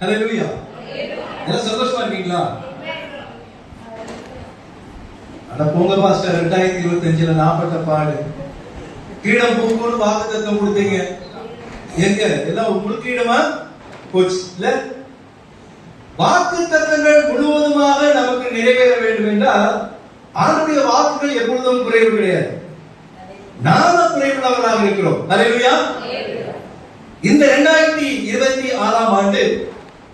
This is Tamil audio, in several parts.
ஹல்லேலூயா. எல்லாம் சந்தோஷமா இருக்கீங்களா? அட போங்க பாஸ்டர், 2025 நாப்பட்ட பாடு கீடம் பூக்கும்னு வாக்குத்தத்தம் கொடுத்தீங்க. எங்க எல்லாம் உங்களுக்கு கீடமா போச்சு இல்ல? வாக்குத்தத்தங்கள் முழுவதுமாக நமக்கு நிறைவேற வேண்டும் என்றால் ஆண்டவருடைய வாக்குகள் எப்பொழுதும் குறைவு கிடையாது. நாம குறைவுள்ளவர்களாக இருக்கிறோம். ஹல்லேலூயா. இந்த 2026 ஆண்டு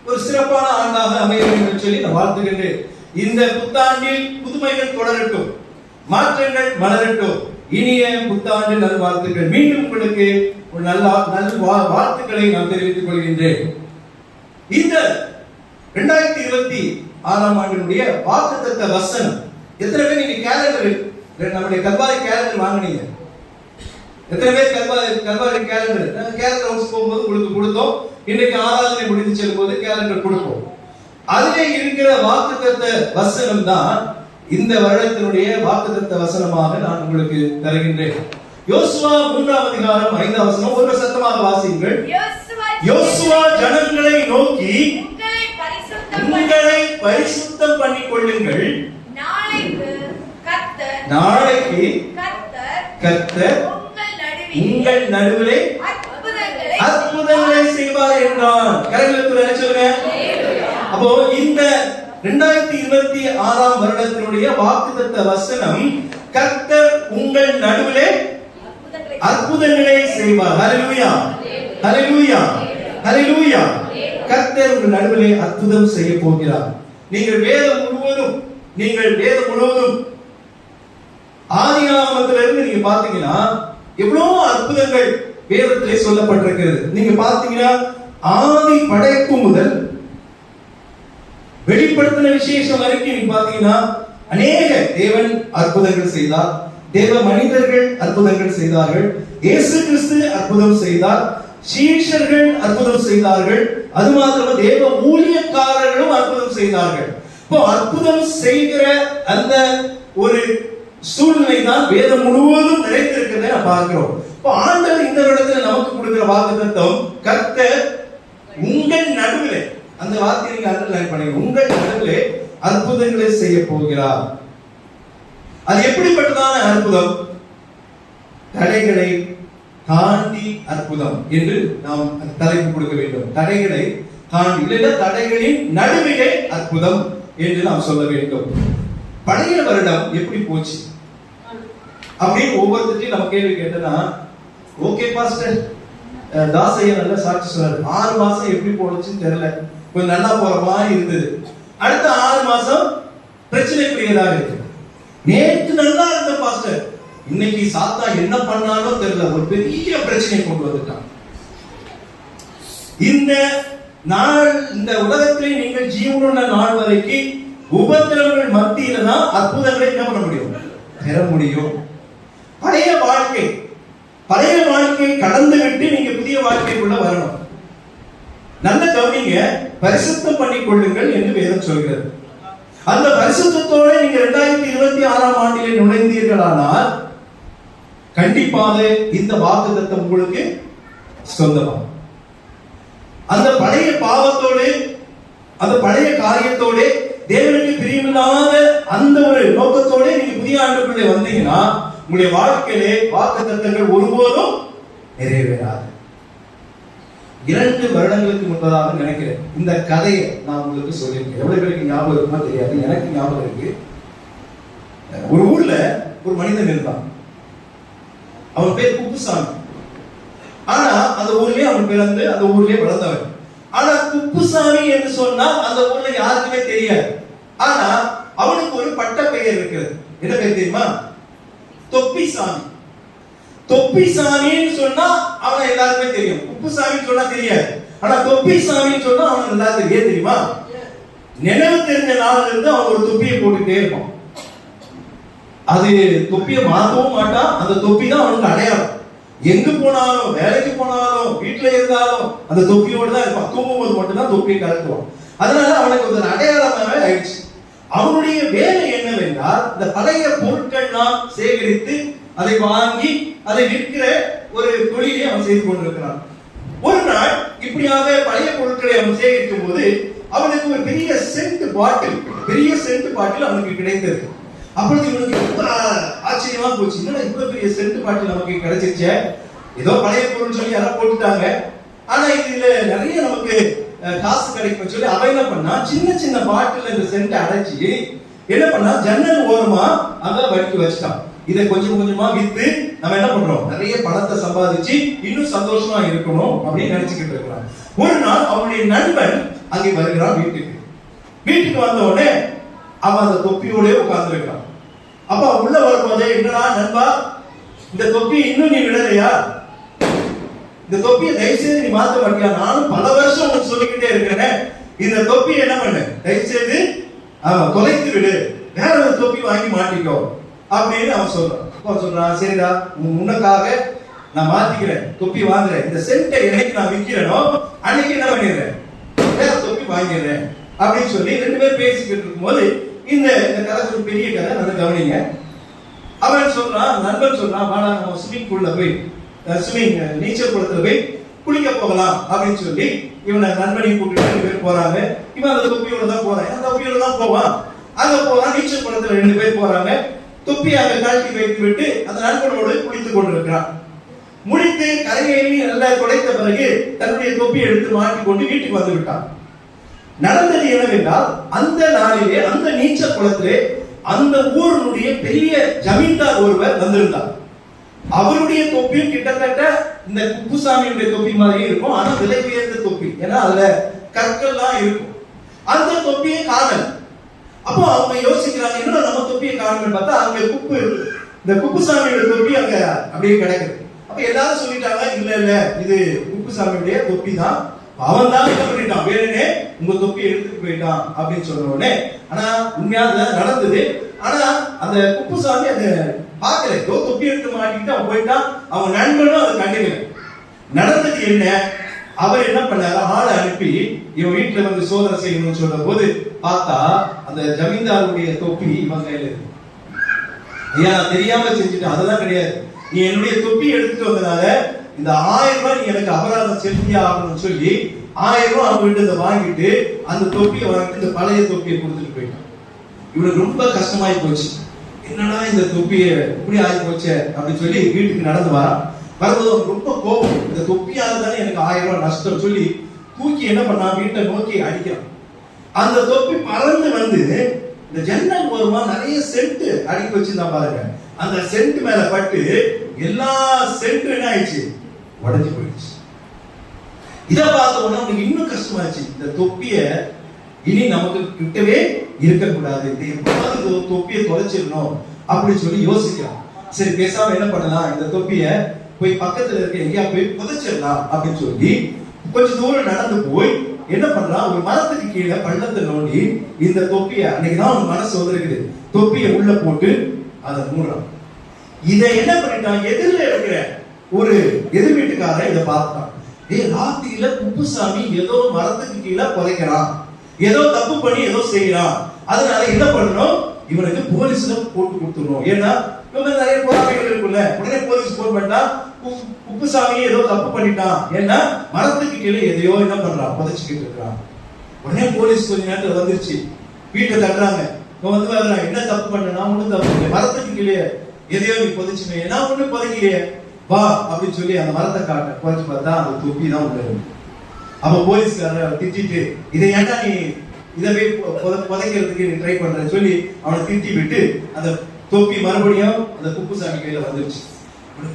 ஒரு சிறப்பான ஆண்டாக அமைய வேண்டும் என்று சொல்லி நான் வாழ்த்துகின்றேன். இந்த புத்தாண்டில் புதுமைகள் தொடரட்டும், மாற்றங்கள் மலரட்டும். இனிய புத்தாண்டு நல்வாழ்த்துக்கள். மீண்டும் உங்களுக்கு ஒரு நல்ல வாழ்த்துக்களை நான் தெரிவித்துக் கொள்கின்றேன். இந்த 2026 ஆண்டினுடைய வாக்குத்தத்த வசனம் எத்தனை பேர் நீங்க கேலண்டர், நம்முடைய கல்வாரி கேலண்டர் வாங்குனீங்க? எத்தனை பேர் கல்வாரி கேலண்டர்? கேலண்டர் ஹவுஸ் போகும்போது உங்களுக்கு கொடுத்தோம். இன்றைக்கு ஆராதனை முடிந்து செல்லும் போது கேலண்டர் கொடுப்போம். அதிலே இருக்கிற வாக்குத்தத்த வசனம் தான் இந்த வருடத்தினுடைய வாக்குத்தத்த வசனமாக நான் உங்களுக்கு தருகின்றேன். யோசுவா 3ஆம் அதிகாரம் 5ஆம் வசனம். ஒரு சத்தமாக வாசியுங்கள். யோசுவா ஜனங்களை நோக்கி, உங்களை பரிசுத்தம் பண்ணிக் கொள்ளுங்கள், நாளைக்கு கர்த்தர் உங்கள் நடுவிலே அற்புதங்களை செய்வார் என்றான். கரங்களை சொல்லுங்க. அப்போ இந்த 2026 வருடத்தினுடைய வாக்குத்தத்த வசனம், கர்த்தர் உங்கள் நடுவிலே அற்புதங்களை செய்வார். ஹல்லேலூயா, ஹல்லேலூயா, ஹல்லேலூயா. கர்த்தர் உங்கள் நடுவிலே அற்புதம் செய்ய போகிறார். நீங்கள் வேதம் முழுவதும் ஆதியாகமத்திலிருந்து நீங்க பாத்தீங்கன்னா எவ்வளவு அற்புதங்கள் வேதத்திலே சொல்லப்பட்டிருக்கிறது. நீங்க பாத்தீங்கன்னா ஆதி படைப்பு முதல் வெளிப்படுத்தின விசேஷம் வரைக்கும் நீங்க பாத்தீங்கன்னா அநேக தேவன் அற்புதங்கள் செய்தார், தேவ மனிதர்கள் அற்புதங்கள் செய்தார்கள், இயேசு கிறிஸ்து அற்புதம் செய்தார், சீஷர்கள் அற்புதம் செய்தார்கள், அது மாத்திரமல்ல தேவ ஊழியக்காரர்களும் அற்புதம் செய்தார்கள். இப்போ அற்புதம் செய்கிற அந்த ஒரு சூழ்நிலை தான் வேதம் முழுவதும் நிறைந்திருக்கிறதை நான் பார்க்கிறோம். இப்போ ஆண்டவர் இந்த இடத்துல நமக்கு கொடுக்கிற வாக்குத்தத்தம், கர்த்தர் உங்கள் நடுவிலே, அந்த வார்த்தையை நீங்க அண்டர்லைன் பண்ணுங்க, உங்கள் நடுவிலே அற்புதங்களை செய்ய போகிறார். அது எப்படிப்பட்டதான அற்புதம்? தடைகளை தாண்டி அற்புதம் என்று நாம் தலைப்பு கொடுக்க வேண்டும். தடைகளை தாண்டி, இல்லைன்னா தடைகளின் நடுவிலே அற்புதம் என்று நாம் சொல்ல வேண்டும். பழைய வருடம் எப்படி போச்சு அப்படின்னு ஒவ்வொருத்தையும் நம்ம கேள்வி கேட்டனா, ஓகே பாஸ்டர் தாசையா நல்ல சாட்சி சொன்னாரு, 6 மாசம் எப்படி போச்சுன்னு தெரியல, கொஞ்சம் நல்லா போற மாதிரி இருந்தது. அடுத்த 6 மாசம் பிரச்சனைக்குரியதாக இருக்கு. நேற்று நல்லா இருந்த பாஸ்டர், இன்னைக்கு சாத்தா என்ன பண்ணாலும் தெரியல, ஒரு பெரிய பிரச்சனை கொண்டு வந்துட்டான். இந்த நாள், இந்த உலகத்திலே நீங்கள் ஜீவனுள்ள நாள் வரைக்கும் உபத்திரவங்கள் மத்தியில தான் அற்புதங்களை என்ன பண்ண முடியும், பெற முடியும். பழைய வாழ்க்கை கடந்து விட்டு நீங்க புதிய வாழ்க்கைக்குள்ள வரணும். நல்ல கவனிங்க, பரிசுத்தம் பண்ணிக் கொள்ளுங்கள் என்று வேதம் சொல்கிறது. அந்த பரிசுத்தத்தோட நீங்க 2026 ஆண்டிலே நுழைந்தீர்களானால் கண்டிப்பாக இந்த வாக்குத்தத்தம் உங்களுக்கு சொந்தமா. அந்த பழைய பாவத்தோடு, அந்த பழைய காரியத்தோடு, தேவனுக்கு பிரியமில்லாத அந்த ஒரு நோக்கத்தோட நீங்க புதிய ஆண்டுக்குள்ளே வந்தீங்கன்னா உங்களுடைய வாழ்க்கையிலே வாக்குத்தத்தங்கள் ஒருபோதும் நிறைவேறாது. 2 வருடங்களுக்கு முன்பதாக நினைக்கிறேன் இந்த கதையை நான் உங்களுக்கு சொல்லியிருக்கேன். எவ்வளவு பேருக்கு ஞாபகம் இருக்குமா தெரியாது, எனக்கு ஞாபகம் இருக்கு. ஒரு ஊர்ல ஒரு மனிதன் இருந்தான். அவன் பேர் குப்புசாமி. ஆனா அந்த ஊர்லயே அவன் பிறந்து அந்த ஊர்லயே வளர்ந்தவன். ஆனா குப்புசாமி என்று சொன்னா அந்த ஊர்ல யாருக்குமே தெரியாது. ஆனா அவனுக்கு ஒரு பட்ட பெயர் இருக்கிறது. என்ன பெயர் தெரியுமா? தொப்பிசாமி. தொப்பிசாமின்னு சொன்னா அவனை எல்லாருக்குமே தெரியும். குப்புசாமின்னு சொன்னா தெரியாது. ஆனா தொப்பிசாமின்னு சொன்னா அவனுக்கு எல்லாருக்கும் தெரியுமா? நினைவு தெரிஞ்ச நாள்ல இருந்து அவன் ஒரு தொப்பியை போட்டுட்டே இருப்பான். அது தொப்பியை மாற்றவும் மாட்டான். அந்த தொப்பி தான் அவனுக்கு அடையாளம். எங்க போனாலும், வேலைக்கு போனாலும், வீட்டுல இருந்தாலும் அந்த தொப்பியோடு தான் இருப்பான். தூங்கும்போது மட்டும்தான் தொப்பியை கலட்டுவான். அதனால அவனுக்கு ஒரு அடையாளமாகவே ஆயிடுச்சு. அவனுடைய வேலை என்னவென்றால் இந்த பழைய பொருட்கள் நாம் சேகரித்து அதை வாங்கி அதை விற்கிற ஒரு தொழிலை அவன் செய்து கொண்டிருக்கிறான். ஒரு நாள் இப்படியாக பழைய பொருட்களை அவன் சேகரிக்கும் போது அவனுக்கு ஒரு பெரிய சென்ட் பாட்டில் அவனுக்கு கிடைத்தது. அப்பொழுது இவனுக்கு ரொம்ப ஆச்சரியமா போச்சு, என்னடா இவ்வளவு பெரிய சென்ட் பாட்டில் நமக்கு கிடைச்சிருச்சே, ஏதோ பழைய பொருள் சொல்லி யாரா போட்டுட்டாங்க, ஆனா இதுல நிறைய நமக்கு காசு கிடைக்கும் சொல்லி அவன் என்ன பண்ணா, சின்ன சின்ன பாட்டில் இந்த சென்ட் அடைச்சி என்ன பண்ணா, ஜன்னல் ஓரமா அங்க வடிக்க வச்சுட்டான். இதை கொஞ்சம் கொஞ்சமா வித்து நம்ம என்ன பண்றோம், நிறைய பணத்தை சம்பாதிச்சு இன்னும் சந்தோஷமா இருக்கணும் அப்படின்னு நினைச்சுக்கிட்டு இருக்கிறான். ஒரு நாள் அவனுடைய நண்பன் அங்கே வருகிறான். வீட்டுக்கு வந்த உடனே அவன் அந்த தொப்பியோட உட்கார்ந்து இருக்கிறான். அப்ப உள்ள வரும்போதே, என்னடா நண்பா, இந்த தொப்பி இன்னும் நீ விடலையா, இந்த தொப்பியை தயவுசெய்து நீ மாத்த மாட்டியா, நானும் பல வருஷம் உனக்கு சொல்லிக்கிட்டே இருக்கிறேன், இந்த தொப்பியை என்ன பண்ணு, தயவுசெய்து தொலைத்து விடு, வேற ஒரு தொப்பி வாங்கி மாட்டிக்கோ அப்படின்னு அவன் சொல்றான். சரிடா, உனக்காக நான் மாத்திக்கிறேன், தொப்பி வாங்குறேன், இந்த சென்ட்டை என்னைக்கு நான் விற்கிறேனோ அன்னைக்கு என்ன பண்ணிடுறேன், வேற தொப்பி வாங்கிடுறேன் அப்படின்னு சொல்லி ரெண்டு பேரும் பேசிக்கிட்டு இருக்கும் போது இந்த கதை ஒரு பெரிய கதை, அதை கவனிங்க. அவன் சொல்றான், நண்பன் சொல்றான், வாடா நம்ம ஸ்விம்மிங் பூல்ல போய் நீச்சல் குளத்துல போய் குளிக்க போகலாம் அப்படின்னு சொல்லி இவனை நண்பனையும் கூப்பிட்டு ரெண்டு பேர் போறாங்க. இவன் அந்த தொப்பியோட தான் போறான், அந்த தொப்பியோட தான் போவான். அங்க போறான், நீச்சல் குளத்துல ரெண்டு பேர் போறாங்க. தொப்பியை அங்க கழட்டி வைத்து விட்டு அந்த நண்பனோடு குளித்துக் கொண்டிருக்கிறான். முடித்து கரையேறி நல்லா துடைத்த பிறகு தன்னுடைய தொப்பியை எடுத்து மாட்டிக்கொண்டு வீட்டுக்கு வந்து விட்டான். நடந்தது என்னவென்றால், அந்த நாளிலே அந்த நீச்சல் குளத்திலே அந்த ஊருடைய பெரிய ஜமீன்தார் ஒருவர் வந்திருந்தார். அவருடைய தொப்பியும் கிட்டத்தட்ட இந்த குப்புசாமியுடைய தொப்பி மாதிரி இருக்கும், ஆனா விலை உயர்ந்த தொப்பி, ஏன்னா அதுல கற்கள்லாம் இருக்கும். அந்த தொப்பியை காணல். அப்போ அவங்க யோசிக்கிறாங்க, என்ன நம்ம தொப்பியை காணல் பார்த்தா அங்க இந்த குப்புசாமியோட தொப்பி அங்க அப்படியே கிடக்குது. அப்ப எல்லாரும் சொல்லிட்டாங்க, இல்ல இல்ல இது குப்புசாமியுடைய தொப்பி தான், அவன் தான் என்ன பண்ணிட்டான், வேணுனே உங்க தொப்பி எடுத்துட்டு போயிட்டான் அப்படின்னு சொன்ன உடனே, ஆனா உண்மையா நடந்தது. ஆனா அந்த குப்புசாமி அந்த பாக்கல, தொப்பி எடுத்து மாட்டிக்கிட்டு அவன் போயிட்டான். அவன் நண்பனும் அதை கண்டுக்கல. நடந்தது என்ன, அவர் என்ன பண்ணாரு, ஆளை அனுப்பி இவன் வீட்டுல வந்து சோதனை செய்யணும்னு சொல்ற போது பார்த்தா அந்த ஜமீன்தாருடைய தொப்பி இவன் கையில இருக்கு. ஐயா தெரியாம செஞ்சுட்டு, அதெல்லாம் கிடையாது, நீ என்னுடைய தொப்பி எடுத்துட்டு வந்தனால இந்த 1000 ரூபாய் நீ எனக்கு அபராதம் செலுத்தியா ஆகணும்னு சொல்லி 1000 ரூபாய் அவங்க கிட்ட வாங்கிட்டு அந்த தொப்பியை வாங்கிட்டு இந்த பழைய தொப்பியை கொடுத்துட்டு போயிட்டான். இவனுக்கு ரொம்ப கஷ்டமாயி போச்சு, என்னடா இந்த தொப்பியை இப்படி ஆகி போச்சு அப்படின்னு சொல்லி வீட்டுக்கு நடந்து வரான். வரும்போது அவனுக்கு ரொம்ப கோபம், இந்த தொப்பியால தானே எனக்கு 1000 ரூபாய் நஷ்டம் சொல்லி தூக்கி என்ன பண்ணா, வீட்டை நோக்கி அடிக்கிறான். அந்த தொப்பி பறந்து வந்து இந்த ஜன்னல் ஓரமா நிறைய சென்ட் அடிக்க வச்சிருந்தான் பாருங்க, அந்த சென்ட் மேல பட்டு எல்லா சென்ட் என்ன ஆயிடுச்சு, உடைஞ்சு போயிடுச்சு. இதை பார்த்த உடனே அவனுக்கு இன்னும் கஷ்டமாச்சு, இந்த தொப்பிய இனி நமக்கு கிட்டவே இருக்கக்கூடாது, இந்த தொப்பியை தொலைச்சிடணும் அப்படின்னு சொல்லி யோசிக்கிறான். சரி பேசாம என்ன பண்ணலாம், இந்த தொப்பிய போய் பக்கத்துல இருக்க எங்கேயா போய் புதைச்சிடலாம் அப்படின்னு சொல்லி கொஞ்ச தூரம் நடந்து போய் என்ன பண்றான், ஒரு மரத்துக்கு கீழே பள்ளத்தை நோண்டி இந்த தொப்பிய, அன்னைக்குதான் அவன் மனசு வந்திருக்குது, தொப்பிய உள்ள போட்டு அதை மூடுறான். இதை என்ன பண்ணிட்டான், எதிரில் இருக்கிற ஒரு எதிர் வீட்டுக்காரன் இதை பார்த்தான். ராத்திரியில குப்புசாமி ஏதோ மரத்துக்கு கீழே புதைக்கிறான், ஏதோ தப்பு பண்ணி ஏதோ செய்யறான், அதனால என்ன பண்ணணும், இவனுக்கு போலீஸ்ல போட்டு கொடுத்துருவோம், ஏன்னா நிறைய பொறாமைகள் இருக்குல்ல. உடனே போலீஸ் போன் பண்ணா, குப்புசாமி ஏதோ தப்பு பண்ணிட்டான், ஏன்னா மரத்துக்கு கீழே எதையோ என்ன பண்றான், புதைச்சுக்கிட்டு இருக்கிறான். உடனே போலீஸ் கொஞ்ச நேரத்துல வந்துருச்சு, வீட்டை தட்டுறாங்க. வந்து வர்றாங்க, என்ன தப்பு பண்ணா, ஒண்ணும் தப்பு இல்லை, மரத்துக்கு கீழே எதையோ நீ புதைச்சுமே, நான் ஒண்ணு புதைக்கலையே, வா அப்படின்னு சொல்லி அந்த மரத்தை காட்ட புதைச்சு பார்த்தா அந்த தொப்பி தான் உள்ள இருக்கு. அப்ப போலீஸ்காரர் திட்டிட்டு, இதை ஏன்டா நீ இதை போய் புதைக்கிறதுக்கு நீ ட்ரை பண்றன்னு சொல்லி அவனை திட்டி விட்டு அந்த தொப்பி மறுபடியும் அந்த குப்புசாமி கையில வந்துருச்சு.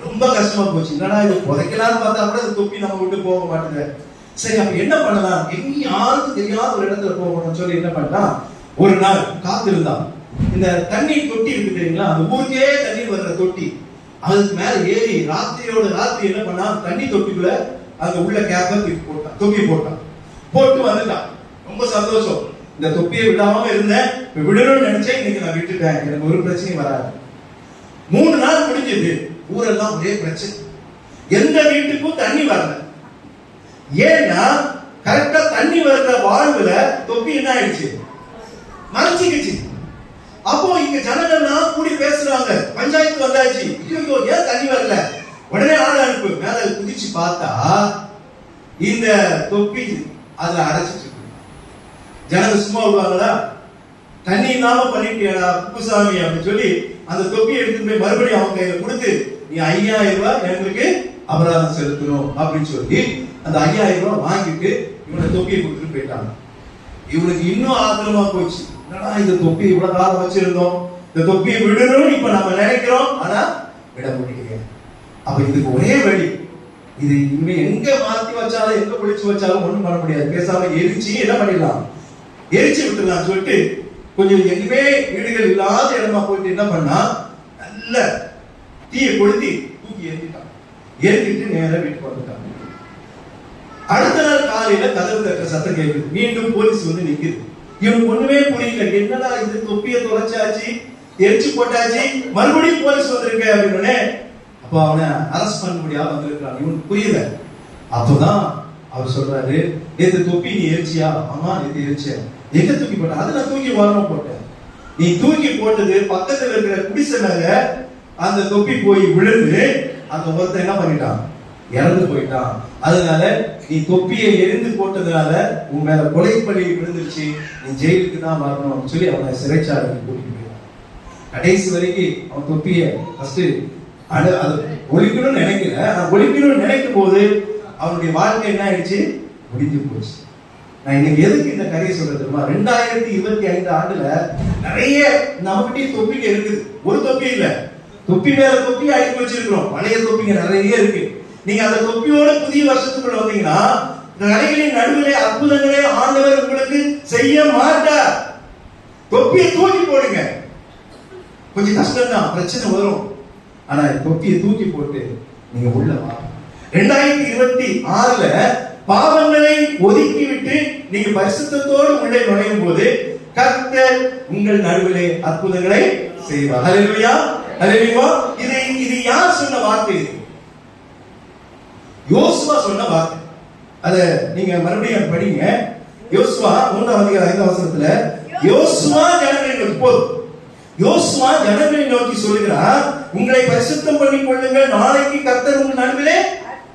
ரொம்ப கஷ்டமா போச்சு, என்னடா இது புதைக்கலான்னு பார்த்தா கூட அந்த தொப்பி நம்ம விட்டு போக மாட்டேங்க. சரி அப்ப என்ன பண்ணலாம், எங்கேயும் யாருக்கும் தெரியாத ஒரு இடத்துல போகணும்னு சொல்லி என்ன பண்ணா, ஒரு நாள் காத்திருந்தான். இந்த தண்ணீர் தொட்டி இருக்கு தெரியுங்களா, அந்த ஊருக்கே தண்ணீர் வர்ற தொட்டி, அதுக்கு மேல ஏறி ராத்திரியோட ராத்திரி என்ன பண்ணா, தண்ணி தொட்டிக்குள்ள அங்க உள்ள கேப்ப போட்டான், தொப்பி போட்டான், போட்டு வந்துட்டான். ரொம்ப சந்தோஷம், இந்த தொப்பியை விடாம இருந்தேன், விடணும்னு நினைச்சேன், இன்னைக்கு நான் விட்டுட்டேன், எனக்கு ஒரு பிரச்சனையும் வராது. 3 நாள் முடிஞ்சது, ஊரெல்லாம் ஒரே பிரச்சனை, எந்த வீட்டுக்கும் தண்ணி வரல. ஏன்னா கரெக்டா தண்ணி வர்ற வாழ்வுல தொப்பி என்ன ஆயிடுச்சு, மறைச்சிக்கிச்சு. அப்போ இங்க ஜனங்கள்லாம் கூடி பேசுறாங்க, பஞ்சாயத்து வந்தாச்சு, ஐயோ ஏன் தண்ணி வரல, உடனே ஆள் அனுப்பு. மேல குதிச்சு பார்த்தா தொப்பி அதுல அடைச்சிட்டு இருக்கு. ஜனங்க சும்மா விடுவாங்களா? தண்ணி இல்லாம பண்ணிட்டியாடா குப்புசாமி அப்படின்னு சொல்லி அந்த தொப்பியை எடுத்து போய் மறுபடியும் அவங்க கையில கொடுத்து, நீ 5000 ரூபாய் எங்களுக்கு அபராதம் செலுத்தணும் அப்படின்னு சொல்லி அந்த 5000 ரூபாய் வாங்கிட்டு இவனை தொப்பியை கொடுத்துட்டு போயிட்டாங்க. இவனுக்கு இன்னும் ஆத்திரமா போச்சு. என்னடா இந்த தொப்பி இவ்வளவு காலம் வச்சிருந்தோம், இந்த தொப்பியை விடணும்னு இப்ப நம்ம நினைக்கிறோம், ஆனா விட முடியல. அப்ப இதுக்கு ஒரே வழி, இது இனிமே எங்க மாத்தி வச்சாலும் எங்க பிடிச்சு வச்சாலும் ஒண்ணும் பண்ண முடியாது. பேசாம எரிச்சு என்ன பண்ணிடலாம், எரிச்சு விட்டுலாம் சொல்லிட்டு கொஞ்சம் எங்குமே வீடுகள் இல்லாத இடமா போயிட்டு என்ன பண்ணா, நல்ல தீயை கொளுத்தி தூக்கி எரிஞ்சிட்டான். எரிஞ்சிட்டு நேர வீட்டுக்கு வந்துட்டாங்க. அடுத்த நாள் காலையில கதவு தட்ட சத்தம் கேட்குது. மீண்டும் போலீஸ் வந்து நிக்குது. இவனுக்கு ஒண்ணுமே புரியல. என்னடா இது, தொப்பியை தொலைச்சாச்சு, எரிச்சு போட்டாச்சு, மறுபடியும் போலீஸ் வந்திருக்க அப்படின்னு. அப்ப அவனை அரெஸ்ட் பண்ண முடியாம வந்திருக்கான். இவனுக்கு புரியல. அப்பதான் அவர் சொல்றாரு, நேத்து தொப்பி நீ எரிச்சியா? ஆமா நேத்து எரிச்சியா. எங்க தூக்கி போட்ட? அது நான் தூக்கி வரணும் போட்டேன். நீ தூக்கி போட்டது பக்கத்துல இருக்கிற குடிசை மேல அந்த தொப்பி போய் விழுந்து அந்த ஒருத்தன் என்ன பண்ணிட்டான், இறந்து போயிட்டான். அதனால நீ தொப்பியை எரிந்து போட்டதுனால உன் மேல கொலை பழி விழுந்துருச்சு, நீ ஜெயிலுக்கு தான் வரணும் சொல்லி அவனை சிறைச்சாலைக்கு கூட்டிட்டு போயிட்டான். கடைசி வரைக்கும் அவன் தொப்பியை ஃபர்ஸ்ட் அது ஒழிக்கணும்னு நினைக்கல. ஆனா ஒழிக்கணும்னு நினைக்கும் போது அவனுடைய வாழ்க்கை என்ன ஆயிடுச்சு, முடிஞ்சு போச்சு. நான் இன்னைக்கு எதுக்கு இந்த கதையை சொல்றது, 2025 ஆண்டுல நிறைய நம்மகிட்ட தொப்பிங்க இருக்குது. ஒரு தொப்பி இல்ல, தொப்பி மேல தொப்பி அடிக்க வச்சிருக்கிறோம். பழைய தொப்பிங்க நிறைய இருக்கு. நீங்க அந்த தொப்பியோட புதிய வருஷத்துக்குள்ள வந்தீங்கன்னா கடைகளின் நடுவிலே அற்புதங்களே ஆண்டவர் உங்களுக்கு செய்ய மாட்டார். தொப்பியை தூக்கி போடுங்க. கொஞ்சம் கஷ்டம் தான், பிரச்சனை வரும். ஆனா தொப்பியை தூக்கி போட்டு நீங்க உள்ள வா. 2026ல பாவங்களை ஒதுக்கி விட்டு நீங்க பரிசுத்தத்தோடு உள்ளே நுழையும் போது கர்த்தர் உங்கள் நடுவிலே அற்புதங்களை செய்வார். ஹல்லேலூயா, ஹல்லேலூயா. இது யார் சொன்ன வார்த்தை? யோசுவா சொன்ன வார்த்தை. அத நீங்க மறுபடியும் படிங்க. யோசுவா 3:5 யோசுவா ஜனங்களை நோக்கி போதும். யோசுவா ஜனங்களை நோக்கி சொல்லுகிறார், உங்களை பரிசுத்தம் பண்ணிக் கொள்ளுங்கள், நாளைக்கு கர்த்தர் உங்கள் நடுவிலே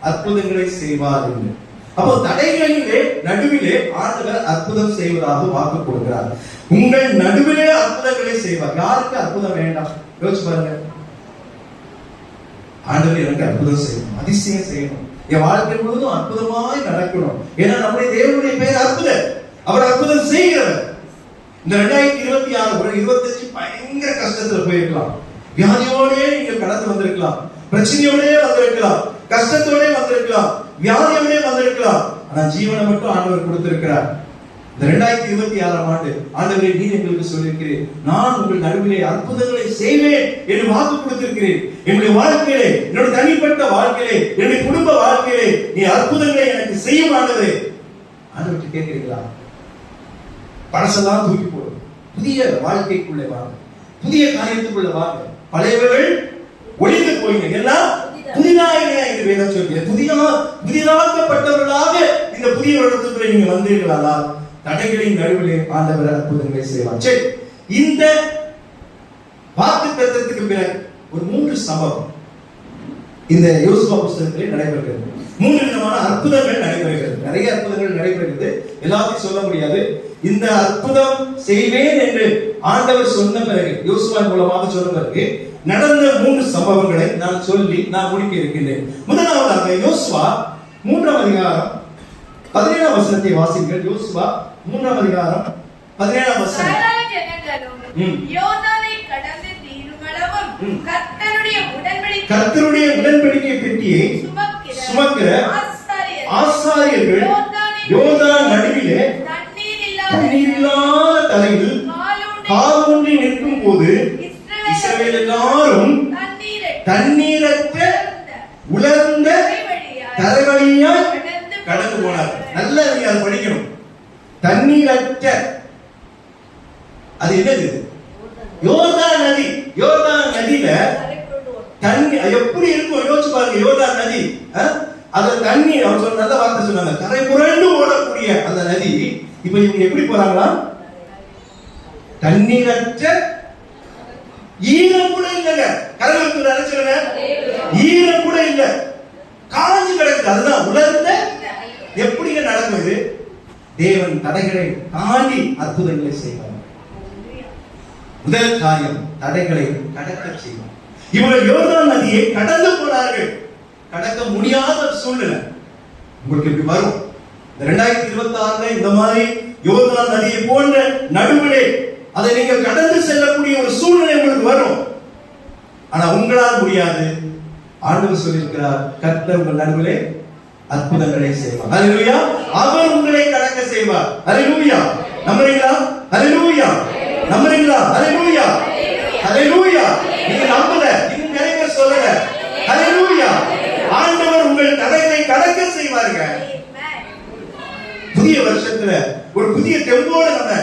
அற்புதங்களை செய்வார் என்று. அப்போ தடைகளிலே நடுவிலே ஆண்டவர் அற்புதம் செய்வதாக வாக்கு கொடுக்கிறார். உங்கள் நடுவிலே அற்புதங்களை செய்வார். யாருக்கு அற்புதம் வேண்டாம்? யோசிச்சு பாருங்க. ஆண்டவர் எனக்கு அற்புதம் செய்யணும், அதிசயம் செய்யணும், என் வாழ்க்கை முழுவதும் அற்புதமாய் நடக்கணும். ஏன்னா நம்முடைய தேவனுடைய பெயர் அற்புதம். அவர் அற்புதம் செய்கிறவர். இந்த 2026 ஒரு 25 பயங்கர கஷ்டத்துல போயிருக்கலாம். வியாதியோடே நீங்க கடந்து வந்திருக்கலாம், பிரச்சனையோடே வந்திருக்கலாம், கஷ்டத்தோடே வந்திருக்கலாம், வியாதியோடே வந்திருக்கலாம். ஆனா ஜீவனை மட்டும் ஆண்டவர் கொடுத்திருக்கிறார். இந்த 2026 ஆண்டு ஆண்டவரே நீர் எங்களுக்கு சொல்லியிருக்கிறேன், நான் உங்கள் நடுவிலே அற்புதங்களை செய்வேன் என்று வாக்கு கொடுத்திருக்கிறேன். என்னுடைய வாழ்க்கையிலே, என்னுடைய தனிப்பட்ட வாழ்க்கையிலே, என்னுடைய குடும்ப வாழ்க்கையிலே நீ அற்புதங்களை எனக்கு செய்யும் ஆண்டவரே. ஆண்டவர்கிட்ட கேட்கிறீங்களா? பழசெல்லாம் தூக்கி போடும், புதிய வாழ்க்கைக்குள்ளே வாங்க, புதிய காரியத்துக்குள்ள வாங்க. பழையவர்கள் ஒளிந்து போயிங்க, எல்லாம் புதிதாக இந்த வேதம் சொல்லுங்க. புதிதாக்கப்பட்டவர்களாக இந்த புதிய வருடத்துக்குள்ள நீங்க வந்தீர்களா? தடைகளின் நடுவிலே ஆண்டவர் அற்புதங்களை செய்வார். சரி, இந்த வாக்குத்தத்தத்துக்கு பிறகு ஒரு 3 சம்பவம் இந்த யோசுவா புத்தகத்திலே நடைபெறுகிறது. 3 விதமான அற்புதங்கள் நடைபெறுகிறது. நிறைய அற்புதங்கள் நடைபெறுகிறது, எல்லாத்தையும் சொல்ல முடியாது. இந்த அற்புதம் செய்வேன் என்று ஆண்டவர் சொன்ன பிறகு, யோசுவா மூலமாக சொன்ன பிறகு நடந்த 3 சம்பவங்களை நான் சொல்லி நான் முடிக்க இருக்கின்றேன். முதலாவதாக யோசுவா 3ஆம் அதிகாரம் 17ஆம் வசனத்தை வாசிங்கள். யோசுவா 3ஆம் அதிகாரம் 17ஆம் வசனம். யோர்தானை கடந்து தீருமளவும் கர்த்தருடைய உடன்படிக்கை பெட்டியை சுமக்கிற ஆசாரியர்கள் யோர்தான் நடுவிலே தண்ணீர் இல்லாத தலையில் கால் ஊன்றி நிற்கும் போது இஸ்ரவேல் எல்லாரும் தண்ணீரற்ற உலர்ந்த தரைவழியாய் கடந்து போனார். நல்லா நீங்க அதை படிக்கணும். தண்ணீரற்ற, அது என்னது? யோர்தான் நதி. யோர்தான் நதியில தண்ணி எப்படி இருக்கும் யோசிச்சு பாருங்க. யோர்தான் நதி, அந்த தண்ணி அவர் சொன்ன நல்ல வார்த்தை சொன்னாங்க, கரை புரண்டு ஓடக்கூடிய அந்த நதி. இப்ப இவங்க எப்படி போறாங்களா? தண்ணீரற்ற, ஈரம் கூட இல்லைங்க. கரைக்கு அரைச்சுங்க, ஈரம் கூட இல்ல, காஞ்சு கிடக்குது. அதுதான் உலர்ந்த எப்படிங்க நடக்குது? தேவன் தடைகளை தாண்டி அற்புதங்களை செய்வார். முதல் காரியம், தடைகளை கடக்க செய்வார். இவர்கள் யோர்தான் நதியை கடந்து போனார்கள். கடக்க முடியாத சூழ்நிலை உங்களுக்கு இப்படி வரும். 2026 இந்த மாதிரி யோர்தான் நதியை போன்ற நடுவிலே அதை நீங்கள் கடந்து செல்லக்கூடிய ஒரு சூழ்நிலை உங்களுக்கு வரும். ஆனா உங்களால் முடியாது. ஆண்டவர் சொல்லியிருக்கிறார், கர்த்தர் உங்கள் நடுவிலே அற்புதங்களை செய்வார். ஹல்லேலூயா. அவர் உங்களை கடக்க செய்வார். ஹல்லேலூயா. நம்புறீங்களா? ஹல்லேலூயா. நம்புறீங்களா? ஹல்லேலூயா. ஹல்லேலூயா. நீங்க நம்பல, இன்னும் நிறைய பேர் சொல்லல. ஹல்லேலூயா. ஆண்டவர் உங்கள் தடைகளை கடக்க செய்வாருங்க. புதிய வருஷத்துல ஒரு புதிய தெம்போடு நம்ம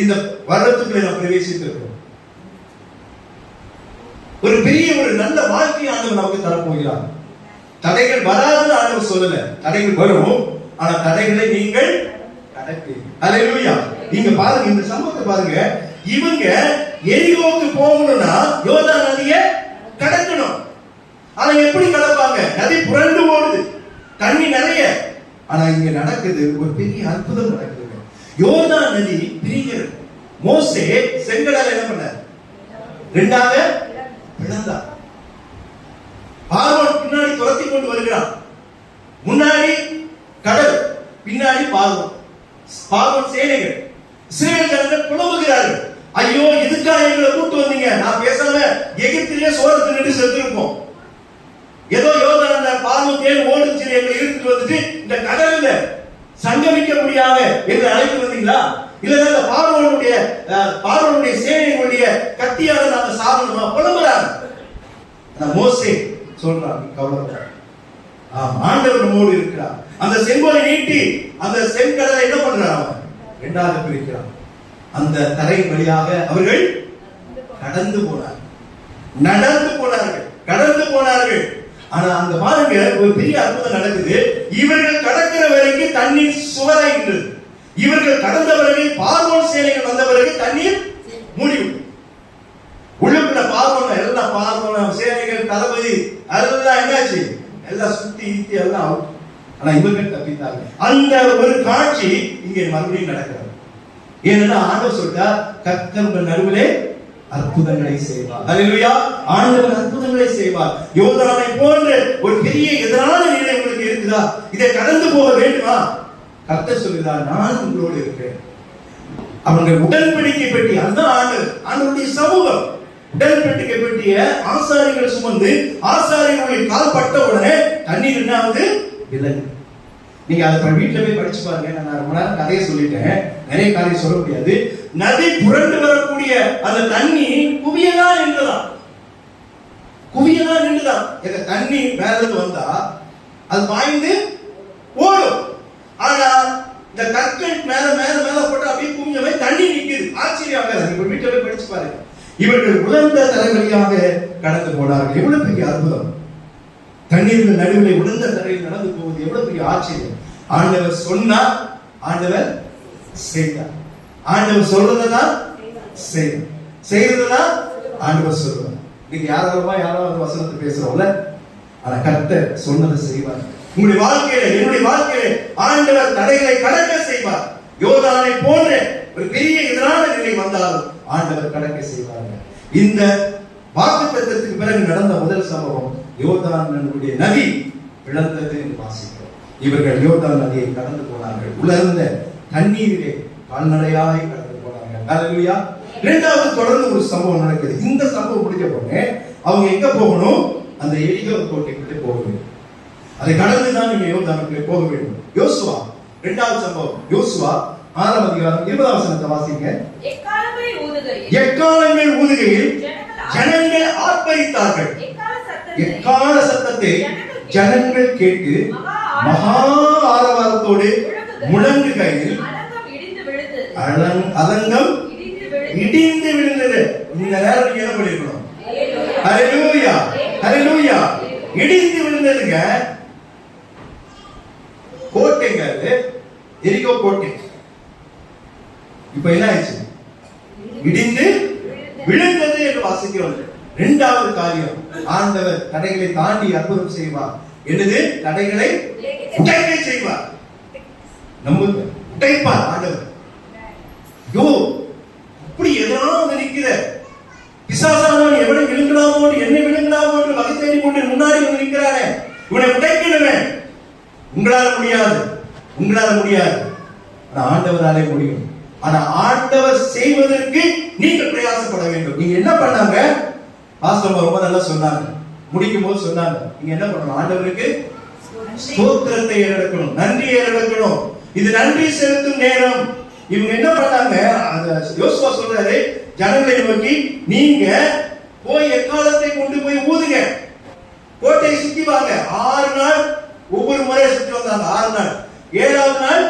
இந்த வருடத்துக்குள்ள நம்ம பிரவேசித்திருக்கிறோம். ஒரு பெரிய ஒரு நல்ல வாழ்க்கை ஆண்டவர் நமக்கு தரப்போகிறார். தடைகள் வராதுன்னு ஆண்டவர் சொல்லல, தடைகள் வரும். ஆனா தடைகளை நீங்கள் கடப்பீங்க. ஹல்லேலூயா. நீங்க பாருங்க, இந்த சம்பவத்தை பாருங்க. இவங்க எரிகோவுக்கு போகணும்னா யோர்தான் நதியை கடக்கணும். ஆனா எப்படி கடப்பாங்க? நதி புரண்டு ஓடுது, தண்ணி நிறைய. ஆனா இங்க நடக்குது ஒரு பெரிய அற்புதம் நடக்குது. யோர்தான் நதி பிரிகிறது. மோசே செங்கடலை என்ன பண்ணார்? ரெண்டாக பிளந்தார். பார்வோன் பின்னாடி துரத்தி கொண்டு வருகிறான். முன்னாடி கடல், பின்னாடி பார்வோன் சேனைகள். இஸ்ரவேல் ஜனங்கள் புலம்புகிறார்கள், ஐயோ இதுக்கா எங்களை கூட்டு வந்தீங்க? நான் பேசாம எகிப்திலே சோறு தின்னுட்டு செத்துருப்போம். ஏதோ யோர்தான் அந்த பார்வோன் தேன் ஓடுச்சு, எங்களை இழுத்துட்டு வந்துட்டு இந்த கடல்ல சங்கமிக்க முடியாத என்று அழைத்து வந்தீங்களா? இல்ல இந்த பார்வோனுடைய சேனைகளுடைய கத்தியால நாம சாகணுமா? புலம்புறாங்க. மோசே சொல்றான், கவலைப்பட, ஆண்டவர் நம்மோடு இருக்கிறார். அந்த செங்கோலை நீட்டி அந்த செங்கடலை என்ன பண்றான்? அவன் இரண்டாக பிரிக்கிறான். அந்த தரை வழியாக அவர்கள் கடந்து போனார்கள், நடந்து போனார்கள், கடந்து போனார்கள். ஆனா அந்த பாருங்க, ஒரு பெரிய அற்புதம் நடக்குது. இவர்கள் கடக்கிற வரைக்கும் தண்ணீர் சுவராயிற்று. இவர்கள் கடந்த பிறகு பார்வோன் சேனைகள் வந்த பிறகு தண்ணீர் மூடிவிடும். உள்ளுக்குள்ள பார்வோன் எல்லாம், பார்வோன் சேனைகள் தளபதி அதெல்லாம் என்னாச்சு? எல்லாம் சுத்தி ஈத்தி எல்லாம் அவுட். ஆனா இவர்கள் தப்பித்தாங்க. அந்த ஒரு காட்சி இங்கே மறுபடியும் நடக்கிறது. ஏன்னா ஆண்டவர் சொல்றார், கர்த்தர் உங்கள் நடுவிலே அற்புதங்களை செய்வார். ஹல்லேலூயா. ஆண்டவர் அற்புதங்களை செய்வார். யோர்தானை போன்ற ஒரு பெரிய எதிரான நிலை உங்களுக்கு இருக்குதா? இதை கடந்து போக வேண்டுமா? கர்த்தர் சொல்கிறார், நான் உங்களோடு இருக்கிறேன். அவங்க உடன்படிக்கை பெட்டி, அந்த ஆண்டவருடைய சமூகம், உடன்படிக்கை பெட்டிய ஆசாரிகள் சுமந்து ஆசாரிகளுடைய கால் பட்ட உடனே தண்ணீர் என்ன ஆகுது? விலகு. நீங்க அதை வீட்டுல போய் படிச்சு பாருங்க. நான் ரொம்ப நேரம் கதையை சொல்லிட்டேன், நிறைய காரியம் சொல்ல முடியாது. நதி புரண்டு வரக்கூடிய அந்த தண்ணி குவியலா நின்றுதான், குவியலா நின்றுதான். இந்த தண்ணி மேல இருந்து வந்தா அது பாய்ந்து ஓடும். ஆனா இந்த கற்கள் மேல மேல மேல போட்டு அப்படியே குவிஞ்சவே தண்ணி நிக்குது. ஆச்சரியம் ஆகாது. நீங்க வீட்டுல போய் படிச்சு பாருங்க. இவர்கள் உலர்ந்த தலைவலியாக கடந்து போனார்கள். எவ்வளவு பெரிய அற்புதம்! தண்ணீர்கள் நடுவில் உடந்த தரையில் நடந்து போவது எவ்வளவு பெரிய ஆச்சரியம்! ஆண்டவர் சொன்னார், ஆண்டவர் செய்தார். ஆண்டவர் சொல்றதுதான் செய்தார், செய்யறதுதான் ஆண்டவர் சொல்றார். நீங்க யாராவது வசனத்தை பேசுறோம்ல, ஆனா கர்த்தர் சொன்னதை செய்வார். உங்களுடைய வாழ்க்கையில, என்னுடைய வாழ்க்கையில ஆண்டவர் தடைகளை கடக்க செய்வார். யோர்தானை போன்ற ஒரு பெரிய எதிரான நிலை வந்தாலும் ஆண்டவர் கடக்க செய்வார்கள். இந்த வாக்குத்தத்தத்துக்கு பிறகு நடந்த முதல் சம்பவம், யோர்தானுடைய நதி பிளந்தது என்று வாசிக்கிறோம். இவர்கள் யோர்தான் நதியை கடந்து போனார்கள். உலர்ந்த தண்ணீரிலே கால்நடையாய் கடந்து போனார்கள். ஹல்லேலூயா. இரண்டாவது தொடர்ந்து ஒரு சம்பவம் நடக்குது. இந்த சம்பவம் முடிஞ்ச உடனே அவங்க எங்க போகணும்? அந்த எரிகோ கோட்டைக்கு போக வேண்டும். அதை கடந்துதான் நீங்க யோர்தானுக்கு போக வேண்டும். யோசுவா இரண்டாவது சம்பவம், யோசுவா 6ஆம் அதிகாரம் 20ஆம் வசனத்தை வாசிங்க. எக்காலங்கள் ஊதுகையில் ஜனங்கள் ஆர்ப்பரித்தார்கள். எக்கால சத்தத்தை ஜனங்கள் கேட்டு மகா ஆரவாரத்தோடு முழங்குகையில் அதங்கம் இடிந்து விழுந்தது. இந்த நேரம் நீங்க என்ன பண்ணிருக்கணும்? ஹல்லேலூயா, ஹல்லேலூயா. இடிந்து விழுந்ததுங்க. கோட்டைங்க, எரிகோ கோட்டை. இப்ப என்ன ஆயிடுச்சு? இடிந்து விழுந்தது என்று வாசிக்கிறோம். இரண்டாவது காரியம், ஆண்டவர் தடைகளை தாண்டி அற்புதம் செய்வார். என்னது? தடைகளை உடைக்க செய்வார். நம்புங்க, உடைப்பார் ஆண்டவர். யோ இப்படி எதனாவது நிற்கிற பிசாசானவன் எவனை விழுங்கலாமோ என்னை விழுங்கலாமோ வகை தேடி கொண்டு முன்னாடி வந்து நிற்கிறானே, இவனை உடைக்கணுமே. உங்களால முடியாது, உங்களால முடியாது, ஆனா ஆண்டவராலே முடியும். ஆனா ஆண்டவர் செய்வதற்கு நீங்கள் பிரயாசப்பட வேண்டும். நீங்க என்ன பண்ணாங்க? பாஸ்டர் ரொம்ப நல்லா சொன்னாங்க, முடிக்கும் போது சொன்னாங்க, நீங்க என்ன பண்ணணும்? ஆண்டவருக்கு ஸ்தோத்திரத்தை ஏறெடுக்கணும், நன்றியை ஏறெடுக்கணும். இது நன்றி செலுத்தும் நேரம். இவங்க என்ன பண்ணாங்க? யோசுவா சொல்றாரு, ஜனங்களை நோக்கி நீங்க போய் எக்காலத்தை கொண்டு போய் ஊதுங்க, கோட்டையை சுத்தி வாங்க. 6 நாள் ஒவ்வொரு முறையை சுத்தி வந்தாங்க. 6 நாள். 7வது நாள்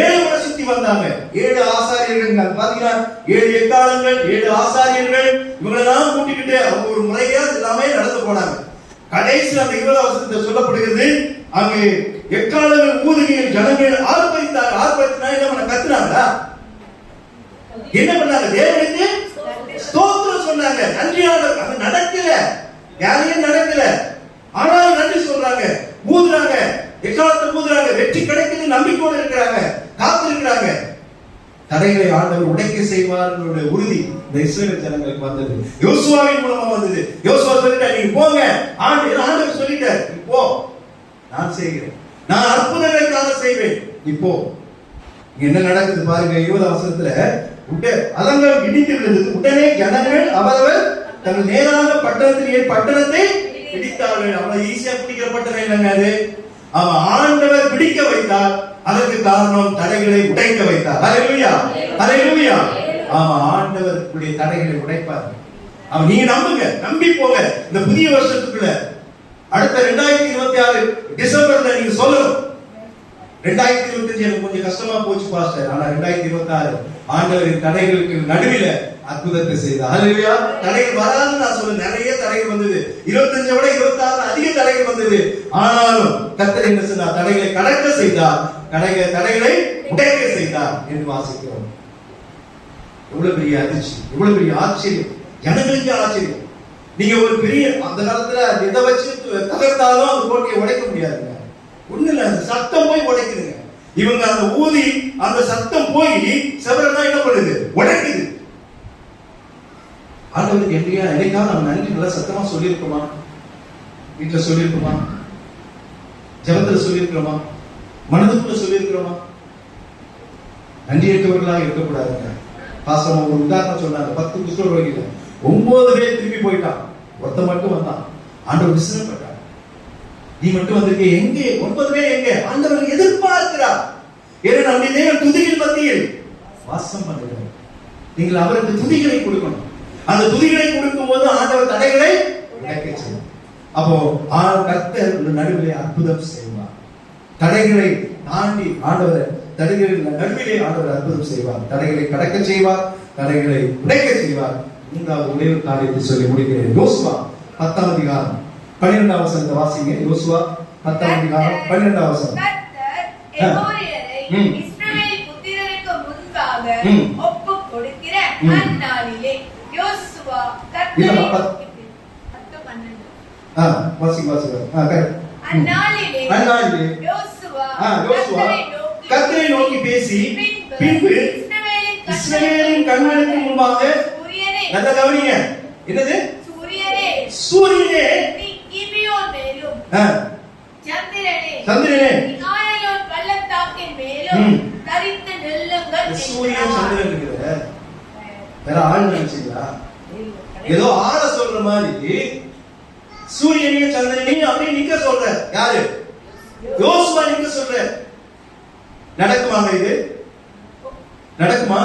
7 முறை சுத்தி வந்தாங்க. 7 ஆசாரியர்கள் பாத்தீங்கன்னா 7 எக்காலங்கள், 7 ஆசாரியர்கள், இவங்களெல்லாம் கூட்டிக்கிட்டு அவங்க ஒரு முறையா எல்லாமே நடந்து போனாங்க. கடைசி அந்த 20வது வசனத்தில் சொல்லப்படுகிறது, அங்கே எக்காலங்கள் ஊதுகையில் ஜனங்கள் ஆர்ப்பரித்தாங்க. ஆர்ப்பரித்தா என்ன பண்ண? கத்துனாங்களா? என்ன பண்ணாங்க? தேவனுக்கு ஸ்தோத்திரம் சொன்னாங்க, நன்றியாளர். அது நடக்கல, யாரையும் நடக்கல. ஆனாலும் நன்றி சொல்றாங்க, ஊதுறாங்க, எக்காலத்தை ஊதுறாங்க, வெற்றி கிடைக்குது நம்பிக்கையோடு இருக்கிறாங்க, காத்திருக்கிறாங்க. தடைகளை ஆண்டவர் உடைக்க செய்வார்களுடைய உறுதி இந்த இஸ்ரவேல் ஜனங்களுக்கு வந்தது, யோசுவாவின் மூலமா வந்தது. யோசுவா சொல்லிட்டார், நீங்க போங்க, ஆண்டவர் சொல்லிட்டார், நீ போ, நான் செய்கிறேன், நான் அற்புதங்களுக்காக செய்வேன், இப்போ என்ன நடக்குது பாருங்க. 20வது வசனத்துல அலங்கம் இடித்து விழுந்தது. உடனே ஜனங்கள் அவரவர் தங்கள் நேராக பட்டணத்தை பிடித்தார்கள். அவ்வளவு ஈஸியா பிடிக்கிற பட்டணம் இல்லைங்க அது. அவன் ஆண்டவர் பிடிக்க வைத்தார், அதற்கு காரணம் தடைகளை உடைக்க வைத்தார். ஹல்லேலூயா, ஹல்லேலூயா. ஆமா, ஆண்டவர் தடைகளை உடைப்பார். அவன் நீங்க நம்புங்க, நம்பி போங்க. இந்த புதிய வருஷத்துக்குள்ள அடுத்த 2026 டிசம்பர்ல நீங்க சொல்லணும், 2025 எனக்கு கொஞ்சம் கஷ்டமா போச்சு பாஸ்டர், ஆனா 2026 ஆண்டவரின் தடைகளுக்கு நடுவில் அற்புதத்தை செய்தார். ஹல்லேலூயா. தடைகள் வராதுன்னு நான் சொல்ல, நிறைய தடைகள் வந்தது. 25 விட 26 அதிக தடைகள் வந்தது. ஆனாலும் கர்த்தர் என்ன செய்தார்? தடைகளை கடக்க செய்தார், தடைகளை உடைக்க செய்தார் என்று வாசிக்கிறோம். எவ்வளவு பெரிய அதிர்ச்சி, எவ்வளவு பெரிய ஆச்சரியம், ஜனங்களுக்கு ஆச்சரியம். நீங்க ஒரு பெரிய அந்த காலத்துல எதை வச்சு தகர்த்தாலும் அந்த கோட்டையை உடைக்க முடியாதுங்க. ஒண்ணு இல்ல, அந்த சத்தம் போய் உடைக்குதுங்க. இவங்க அந்த ஊதி அந்த சத்தம் போய் செவரெல்லாம் என்ன பண்ணுது? உடைக்குது. ஆண்டவருக்கு என்னைக்காவது நம்ம நன்றி நல்லா சத்தமா சொல்லியிருக்கோமா? வீட்டுல சொல்லியிருக்கோமா? ஜெபத்துல சொல்லியிருக்கிறோமா? மனதுக்குள்ள சொல்லியிருக்கிறோமா? நன்றி ஏற்றவர்களாக இருக்கக்கூடாதுங்க. பாசமா ஒரு உதாரணம் சொன்னாங்க, 10 குஷ்டரோகில 9 பேர் திரும்பி போயிட்டான், ஒருத்த மட்டும் வந்தான். ஆண்டவர் விசிறப்பட்டார், நீ மட்டும் வந்திருக்க, எங்கே 9 பேர் எங்கே? ஆண்டவர் எதிர்பார்க்கிறார். ஏன்னா நம்முடைய தேவன் துதிகள் மத்தியில் வாசம் பண்ணுகிறார். நீங்கள் அவருக்கு துதிகளை கொடுக்கணும். அந்த துதிகளை கொடுக்கும் போது ஆண்டவர் தடைகளை உடைக்க செய்வார். அப்போ கர்த்தர் நடுவிலே அற்புதம் செய்வார். தடைகளை தாண்டி ஆண்டவர் தடைகளின் நடுவிலே ஆண்டவர் அற்புதம் செய்வார். தடைகளை கடக்க செய்வார், தடைகளை உடைக்க செய்வார். 3வது ஒரே ஒரு காரியத்தை சொல்லி முடிக்கிறேன். யோசுவா 10ஆம் அதிகாரம் 12ஆம் வசனத்தை வாசிங்க. யோசுவா 10ஆம் அதிகாரம் 12ஆம் வசனம். கர்த்தர் எமோரியரை இஸ்ரவேல் புத்திரருக்கு முன்பாக ஒப்புக் கொடுக்கிற அந்நாளிலே யோசுவா கர்த்தரை அந்நாளிலே யோசுவா கர்த்தரை நோக்கி பேசி பின்பு இஸ்ரவேலின் கண்களுக்கு முன்பாக நல்ல கவனிங்க, என்னது? சூரியனே நீ கிபியோன் மேலும் சந்திரனே ஆயலோன் பள்ளத்தாக்கின் மேலும் தரித்து நில்லுங்கள். சூரியன் சந்திரன் இருக்கிற வேற ஆள் நினைச்சீங்களா? ஏதோ ஆள சொல்ற மாதிரி சூரியனையும் சந்திரனையும் அப்படியே நிக்க சொல்ற யாரு? யோசுவா நிக்க சொல்ற. நடக்குமாங்க? இது நடக்குமா?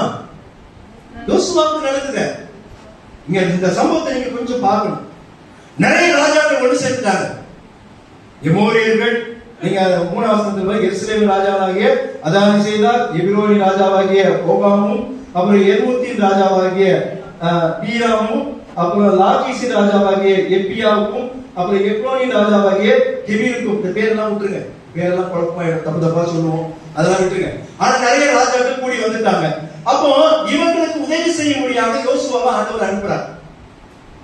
யோசுவாவுக்கு நடக்குது. இங்க இந்த சம்பவத்தை நீங்க கொஞ்சம் பார்க்கணும். நிறைய ராஜாக்கள் ஒன்று சேர்த்துட்டாங்க. எமோரியர்கள், நீங்க 3ஆம் வசனத்துல எருசலேம் ராஜாவாகிய அதானி செய்தார், எபிரோனி ராஜாவாகிய ஓகாமும், அப்புறம் எர்மூத்தின் ராஜாவாகிய பீராமும், அப்புறம் லாகீசின் ராஜாவாகிய எப்பியாவுக்கும், அப்புறம் எப்ரோனின் ராஜாவாகிய கெபீருக்கும். இந்த பேரெல்லாம் விட்டுருங்க, பேரெல்லாம் குழப்பமாயிடும், தப்பு தப்பா சொல்லுவோம், அதெல்லாம் விட்டுருங்க. ஆனா நிறைய ராஜாக்கள் கூடி வந்துட்டாங்க. அப்போ இவங்களுக்கு உதவி செய்ய முடியாம யோசுவாவை ஆண்டவர் அனுப்புறார்.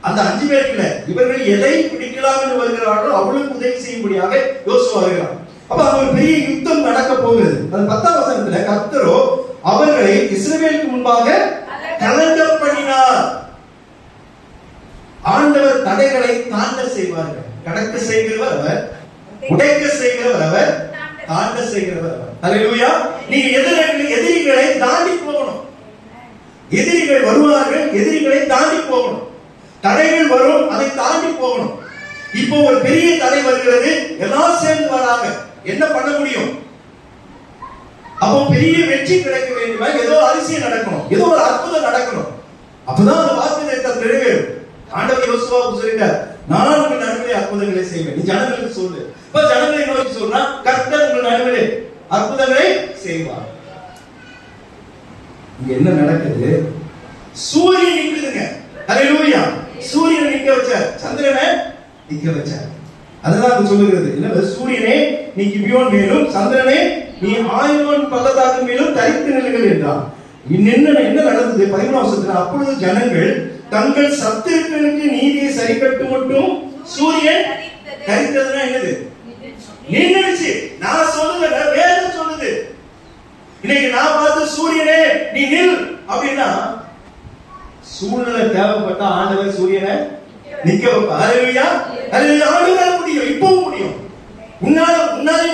அந்த 5 பேருக்குல இவர்கள் எதை பிடிக்கலாம் என்று வருகிறார்களோ அவளுக்கு உதவி செய்யும்படியாக யோசுவா வருகிறார். அப்ப அங்க ஒரு பெரிய யுத்தம் நடக்க போகுது. அது 10ஆம் வசனத்துல கர்த்தரோ அவர்களை இஸ்ரவேலுக்கு முன்பாக கலங்க பண்ணினார். ஆண்டவர் தடைகளை தாண்ட செய்வார்கள். கடக்க செய்கிறவர் அவர், உடைக்க செய்கிறவர் அவர், தாண்ட செய்கிறவர் அவர். அல்லேலூயா. நீங்க எதிரிகளை தாண்டி போகணும். எதிரிகள் வருவார்கள், எதிரிகளை தாண்டி போகணும். தடைகள் வரும், அதை தாண்டி போகணும். இப்போ ஒரு பெரிய தடை வருகிறது, எல்லாம் சேர்ந்து வராங்க, என்ன பண்ண முடியும்? அப்போ பெரிய வெற்றி கிடைக்க வேண்டுமா? ஏதோ அதிசயம் நடக்கணும், ஏதோ ஒரு அற்புதம் நடக்கணும். அப்பதான் அந்த வார்த்தை நிறைவேறும். ஆண்டவர் யோசுவாவுக்கு சொல்லிட்டார், நான் உங்கள் நடுவிலே அற்புதங்களை செய்வேன், நீ ஜனங்களுக்கு சொல்லு. இப்ப ஜனங்களை நோக்கி சொல்றா, கர்த்தர் உங்கள் நடுவிலே அற்புதங்களை செய்வார். இங்க என்ன நடக்குது? சூரியன் நிக்குதுங்க. அல்லேலூயா. சூரியனை நிக்க வச்சார், சந்திரனை நிக்க வச்சார். அதனால சொல்லுகிறது என்ன? சூரியனே நீ கிபியோன் மேலும், சந்திரனே நீ ஆயோன் பள்ளத்தாக்கு மேலும் தரித்து நில்லுங்கள் என்றார். என்ன நடந்தது? 11ஆம் வசனத்துல, அப்பொழுது ஜனங்கள் தங்கள் சத்துருக்களுக்கு நீதியை சரி கட்டு மட்டும் சூரியன் தரித்ததுன்னா என்னது? நின்னுச்சு. நான் சொல்லுங்க, வேதம் சொல்லுது. இன்னைக்கு நான் பார்த்து சூரியனே நீ நில் அப்படின்னா, சூழ்நிலை தேவைப்பட்ட ஆண்டவர் சூரியனை நிக்க வைப்பார். அல்லேலூயா. அல்லேலூயா. ஆண்டவரால முடியும், இப்பவும் முடியும். உன்னால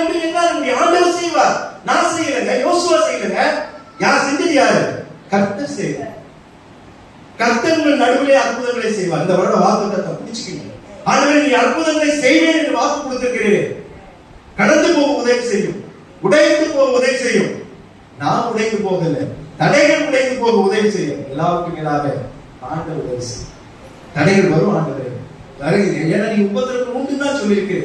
முடியும், என்னால முடியும். ஆண்டவர் செய்வார். நான் செய்யலங்க, யோசுவா செய்யலங்க. யார் செஞ்சது? யாரு? கர்த்தர் செய்வார். கர்த்தர் உங்கள் நடுவிலே அற்புதங்களை செய்வார். இந்த வருட வாக்குத்தத்தத்தை பிடிச்சுக்கீங்க. ஆண்டவரே நீ அற்புதங்களை செய்வேன் என்று வாக்கு கொடுத்திருக்கிறேன். கடந்து போக உதவி செய்யும், உடைத்து போக உதவி செய்யும். நான் உடைத்து போகல, தடைகள் உடைத்து போக உதவி செய்யும். எல்லாருக்கும் மேலாக ஆண்டவர் உதவி செய்யும். தடைகள் வரும், ஆண்டவர் வருகிறது. ஏன்னா நீ உபத்திரவம் உண்டு தான் சொல்லியிருக்கு.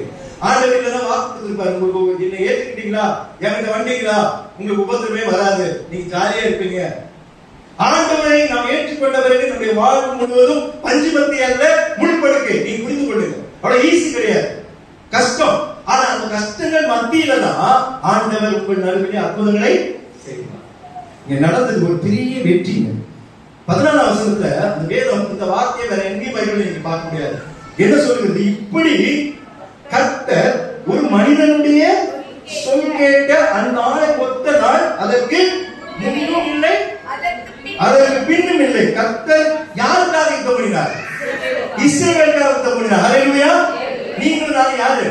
ஆண்டவர் இல்லைன்னா வாக்கு கொடுத்திருப்பாரு, உங்களுக்கு என்ன ஏத்துக்கிட்டீங்களா, என்கிட்ட வந்தீங்களா, உங்களுக்கு உபத்திரமே வராது, நீங்க ஜாலியா இருப்பீங்க. ஆண்டவரை நாம் ஏற்றுக்கொண்ட பிறகு நம்முடைய வாழ்வு முழுவதும் பஞ்சுபத்தி அல்ல, முள்படுக்கை. நீ புரிந்து கொள்ளுங்க, அவ்வளவு ஈஸி கிடையாது, கஷ்டம். ஆனா அந்த கஷ்டங்கள் மத்தியில தான் ஆண்டவர் உங்கள் நடுவிலே அற்புதங்களை செய்வார். இங்க நடந்தது ஒரு பெரிய வெற்றி. 14ஆம் வசனத்துல அந்த வேதம் இந்த வார்த்தையை வேற எங்கேயும் பைபிள்ல நீங்க பார்க்க முடியாது. என்ன சொல்லுகிறது? இப்படி கர்த்தர் ஒரு மனிதனுடைய சொல் கேட்ட அந்நாளை ஒத்த நாள் அதற்கு முன்னும் இல்லை, அதற்கு பின்னும் இல்லை. கர்த்தர் யாருக்காக யுத்தம் பண்ணினார்? இஸ்ரவேலுக்காக யுத்தம் பண்ணினார். அல்லேலூயா. நீங்கள் நான் யாரு?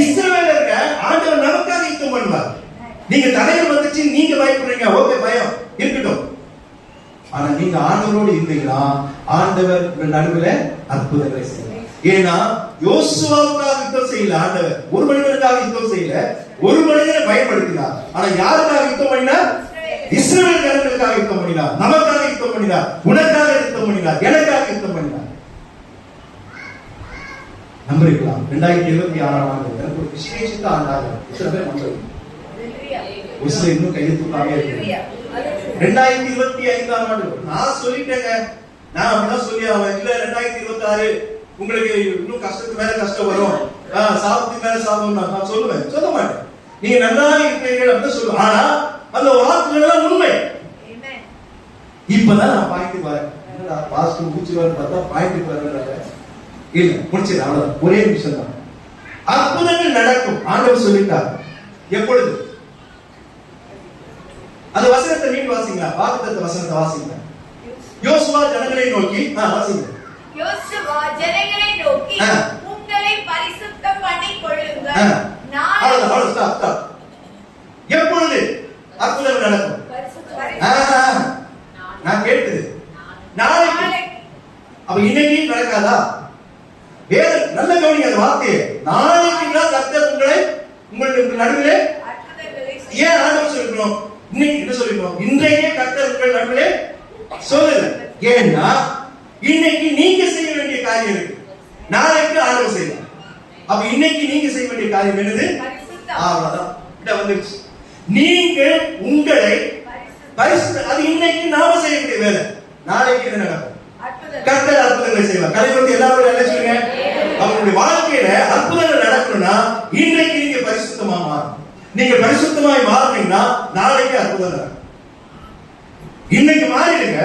இஸ்ரவேலர்க. ஆண்டவர் நமக்காக யுத்தம் பண்ணுவார். நீங்க தடைகள் வந்துச்சு, நீங்க பயப்படுறீங்க, ஓகே, பயம் இருக்கட்டும். ஆனா நீங்க ஆண்டவரோடு இருந்தீங்கன்னா ஆண்டவர் உங்கள் நடுவில் அற்புதங்களை செய்வார். ஏன்னா யோசுவாவுக்காக யுத்தம் செய்யல ஆண்டவர், ஒரு மனிதனுக்காக யுத்தம் செய்யல, ஒரு மனிதனை பயன்படுத்தினார். ஆனா யாருக்காக யுத்தம் பண்ணினார்? இஸ்ரவேல் ஜனங்களுக்காக யுத்தம் பண்ணினார், நமக்காக யுத்தம் பண்ணினார், உனக்காக யுத்தம் பண்ணினார், எனக்காக யுத்தம் பண்ணினார். நம்புறீங்களா? 2026ஆம் ஆண்டு எனக்கு ஒரு விசேஷித்த ஆண்டாக எத்தனை பேர் நம்புறீங்க? ஒரு சில இன்னும் கையை தூக்காம இருக்கு. 2025ஆம் ஆண்டு நான் சொல்லிட்டேங்க, நான் அப்படிதான் சொல்லி ஆவேன். இல்ல 2026 உங்களுக்கு இன்னும் கஷ்டத்துக்கு மேல கஷ்டம் வரும், சாபத்துக்கு மேல சாபம் நான் சொல்லுவேன், சொல்ல மாட்டேன். நீங்க நல்லா இருப்பீர்கள் அப்படின்னு சொல்லுவேன். ஆனா அந்த வாக்குகள் எல்லாம் உண்மை. இப்பதான் நான் பாயிண்ட் வரேன். என்னடா பாஸ்ட் முடிச்சுவாரு பார்த்தா பாயிண்ட் வரல. இல்ல முடிச்சிடலாம், அவ்வளவுதான், ஒரே நிமிஷம் தான். அற்புதங்கள் நடக்கும், ஆண்டவர் சொல்லிட்டார். எப்பொழுது? அந்த வசனத்தை நீங்க வாசிங்களா? வாக்குத்தத்த வசனத்தை வாசிங்க. யோசுவா ஜனங்களை நோக்கி, வாசிங்க. யோசுவா ஜனங்களை நோக்கி, உங்களை பரிசுத்தம் பண்ணிக் கொள்ளுங்கள். எப்பொழுது அற்புதம் நடக்கும்? நான் கேட்டது நாளைக்கு. அப்ப இன்னைக்கு நடக்காதா? வேதம் நல்ல கவனிங்க அந்த வார்த்தையை. நாளைக்கு தான் கர்த்தர் உங்களை உங்களுக்கு நடுவிலே ஏன் ஆண்டவர் சொல்லிக்கணும்? இன்னைக்கு என்ன சொல்லிக்கணும்? இன்றைக்கே கர்த்தர் உங்கள் நடுவிலே சொல்லல. ஏன்னா இன்னைக்கு நீங்க செய்ய வேண்டிய காரியம் இருக்கு, நாளைக்கு ஆண்டவர் செய்யலாம். அப்ப இன்னைக்கு நீங்க செய்ய வேண்டிய காரியம் என்னது? அவ்வளவுதான், இத வந்துருச்சு. நீங்க உங்களை பரிசுத்த, அது இன்னைக்கு நாம செய்யக்கூடிய வேலை. நாளைக்கு என்ன நடக்கும்? கர்த்தர் அற்புதங்களை செய்வார். கதை பத்தி எல்லாரும் என்ன சொல்லுங்க? அவங்களுடைய வாழ்க்கையில அற்புதங்கள் நடக்கணும்னா இன்றைக்கு நீங்க பரிசுத்தமா மாறணும். நீங்க பரிசுத்தமாய் மாறினீங்கன்னா நாளைக்கு அற்புதம் நடக்கும். இன்னைக்கு மாறிடுங்க.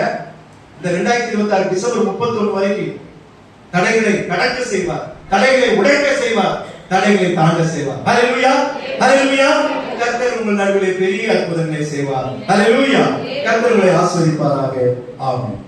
இந்த 2026 டிசம்பர் 31 வரைக்கும் தடைகளை கடக்க செய்வார், தடைகளை உடைக்க செய்வார், தடைகளை தாண்ட செய்வார். ஹல்லேலூயா. ஹalleluya. கர்த்தர் உங்கள் நடுவிலே பெரிய அற்புதங்களை செய்வார். ஹalleluya. கர்த்தர் உங்களை ஆசீர்வதிப்பாராக. ஆமென்.